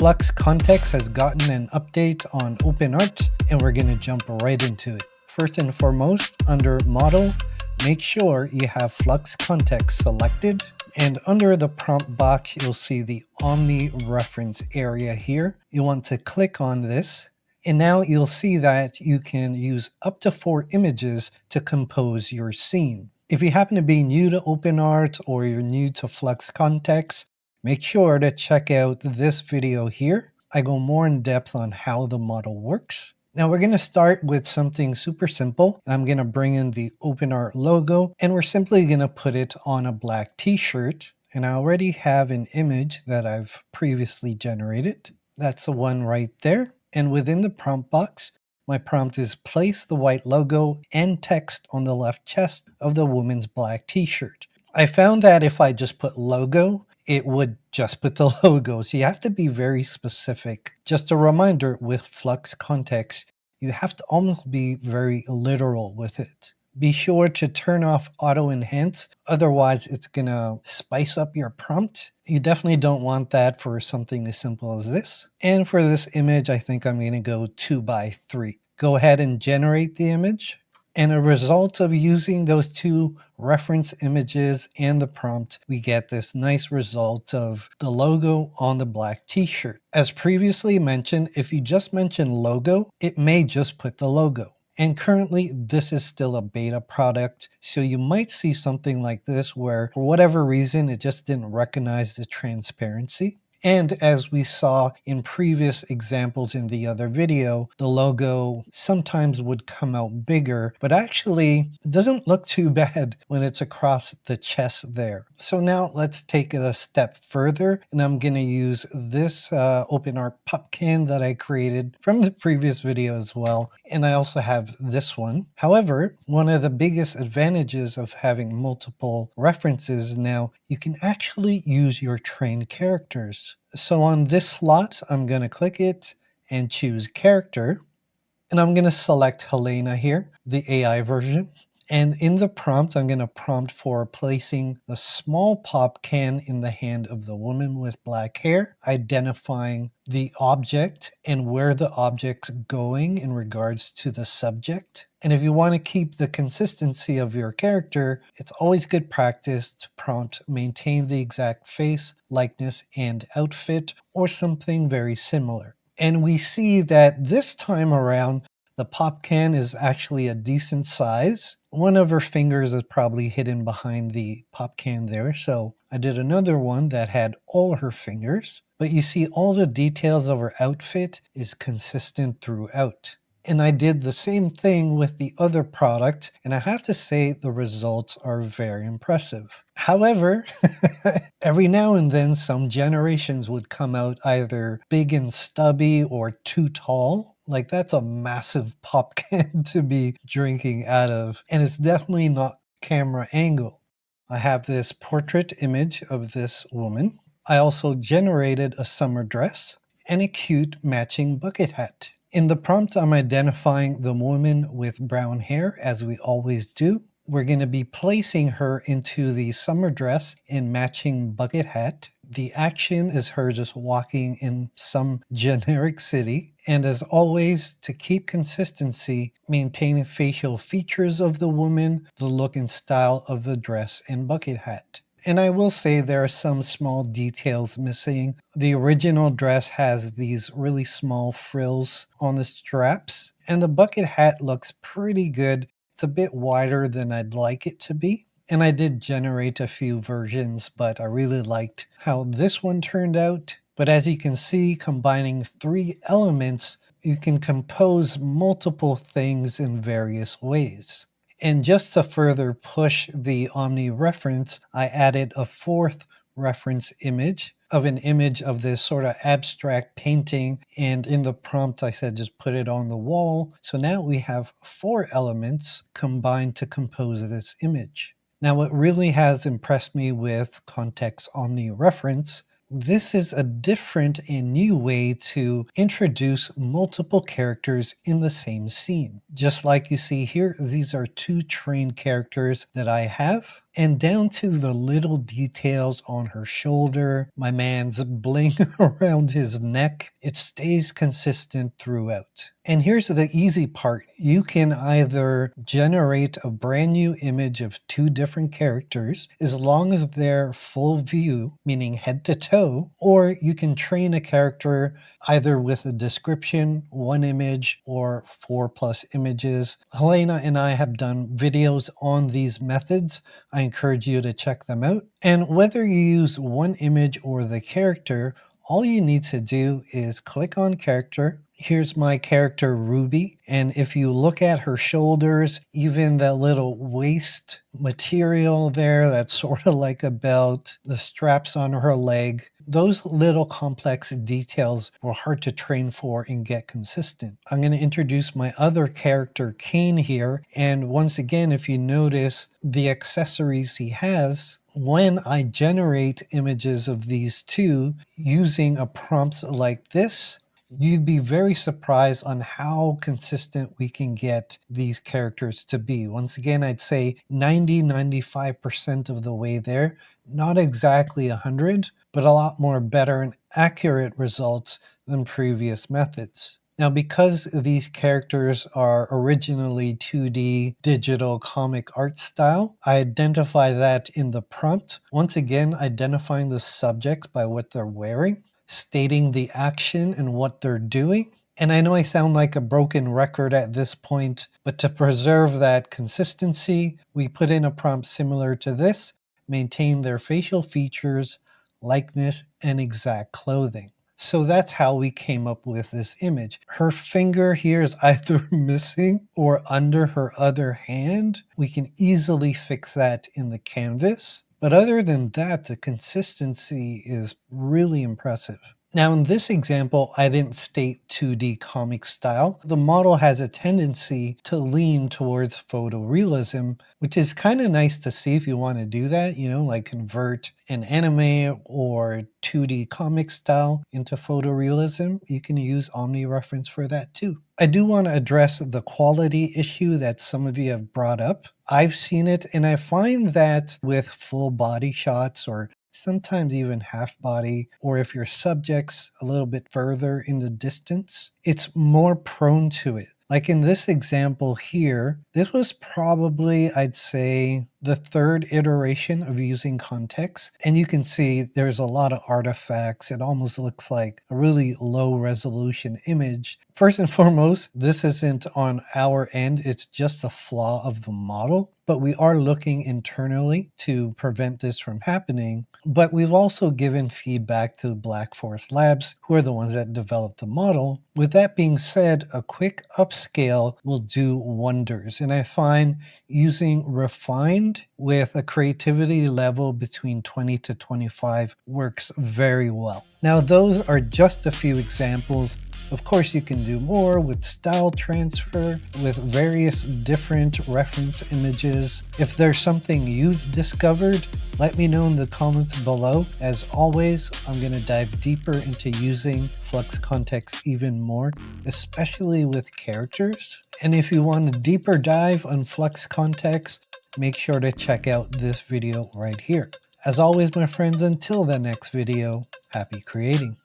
Flux Kontext has gotten an update on OpenArt, and we're going to jump right into it. First and foremost, under Model, make sure you have Flux Kontext selected. And under the prompt box, you'll see the Omni Reference area here. You want to click on this. And now you'll see that you can use up to 4 images to compose your scene. If you happen to be new to OpenArt or you're new to Flux Kontext, make sure to check out this video here. I go more in depth on how the model works. Now we're going to start with something super simple. I'm going to bring in the OpenArt logo and we're simply going to put it on a black t-shirt. And I already have an image that I've previously generated. That's the one right there. And within the prompt box, my prompt is place the white logo and text on the left chest of the woman's black t-shirt. I found that if I just put logo, it would just put the logo. So you have to be very specific. Just a reminder, with Flux Kontext, you have to almost be very literal with it. Be sure to turn off auto enhance, otherwise it's gonna spice up your prompt. You definitely don't want that for something as simple as this. And for this image, I think I'm gonna go 2x3. Go ahead and generate the image. And a result of using those 2 reference images and the prompt, we get this nice result of the logo on the black t-shirt. As previously mentioned, if you just mention logo, it may just put the logo. And currently, this is still a beta product, so you might see something like this where, for whatever reason, it just didn't recognize the transparency. And as we saw in previous examples in the other video, the logo sometimes would come out bigger, but actually it doesn't look too bad when it's across the chest there. So now let's take it a step further, and I'm going to use this OpenArt PupCan that I created from the previous video as well. And I also have this one. However, one of the biggest advantages of having multiple references now, you can actually use your trained characters. So on this slot, I'm going to click it and choose character. And I'm going to select Helena here, the AI version. And in the prompt, I'm going to prompt for placing the small pop can in the hand of the woman with black hair, identifying the object and where the object's going in regards to the subject. And if you want to keep the consistency of your character, it's always good practice to prompt maintain the exact face, likeness, and outfit, or something very similar. And we see that this time around, the pop can is actually a decent size. One of her fingers is probably hidden behind the pop can there. So I did another one that had all her fingers. But you see all the details of her outfit is consistent throughout. And I did the same thing with the other product, and I have to say the results are very impressive. However, every now and then some generations would come out either big and stubby or too tall. Like that's a massive pop can to be drinking out of, and it's definitely not camera angle. I have this portrait image of this woman. I also generated a summer dress and a cute matching bucket hat. In the prompt, I'm identifying the woman with brown hair, as we always do. We're going to be placing her into the summer dress and matching bucket hat. The action is her just walking in some generic city. And as always, to keep consistency, maintaining facial features of the woman, the look and style of the dress and bucket hat. And I will say there are some small details missing. The original dress has these really small frills on the straps, and the bucket hat looks pretty good. It's a bit wider than I'd like it to be. And I did generate a few versions, but I really liked how this one turned out. But as you can see, combining 3 elements, you can compose multiple things in various ways. And just to further push the Omni reference, I added a 4th reference image of an image of this sort of abstract painting. And in the prompt, I said, just put it on the wall. So now we have 4 elements combined to compose this image. Now, what really has impressed me with Kontext Omni Reference, this is a different and new way to introduce multiple characters in the same scene. Just like you see here, these are 2 trained characters that I have. And down to the little details on her shoulder, my man's bling around his neck, it stays consistent throughout. And here's the easy part. You can either generate a brand new image of two different characters, as long as they're full view, meaning head to toe, or you can train a character either with a description, one image, or 4+ images. Helena and I have done videos on these methods. I encourage you to check them out. And whether you use one image or the character, all you need to do is click on character. Here's my character Ruby, and if you look at her shoulders, even that little waist material there that's sort of like a belt, the straps on her leg, those little complex details were hard to train for and get consistent. I'm going to introduce my other character, Kane, here, and once again, if you notice the accessories he has, when I generate images of these two using a prompt like this, you'd be very surprised on how consistent we can get these characters to be. Once again, I'd say 90-95% of the way there. Not exactly 100, but a lot more better and accurate results than previous methods. Now, because these characters are originally 2D digital comic art style, I identify that in the prompt. Once again, identifying the subject by what they're wearing, stating the action and what they're doing. And I know I sound like a broken record at this point, but to preserve that consistency, we put in a prompt similar to this: maintain their facial features, likeness, and exact clothing. So that's how we came up with this image. Her finger here is either missing or under her other hand. We can easily fix that in the canvas. But other than that, the consistency is really impressive. Now, in this example, I didn't state 2D comic style. The model has a tendency to lean towards photorealism, which is kind of nice to see if you want to do that, like convert an anime or 2D comic style into photorealism. You can use Omni Reference for that too. I do want to address the quality issue that some of you have brought up. I've seen it, and I find that with full body shots, or sometimes even half body, or if your subject's a little bit further in the distance, it's more prone to it. Like in this example here, this was probably, I'd say, the third iteration of using context. And you can see there's a lot of artifacts. It almost looks like a really low resolution image. First and foremost, this isn't on our end. It's just a flaw of the model. But we are looking internally to prevent this from happening. But we've also given feedback to Black Forest Labs, who are the ones that developed the model. With that being said, a quick upscale will do wonders. And I find using refined with a creativity level between 20 to 25 works very well. Now, those are just a few examples. Of course, you can do more with style transfer, with various different reference images. If there's something you've discovered, let me know in the comments below. As always, I'm going to dive deeper into using Flux Context even more, especially with characters. And if you want a deeper dive on Flux Context, make sure to check out this video right here. As always, my friends, until the next video, happy creating.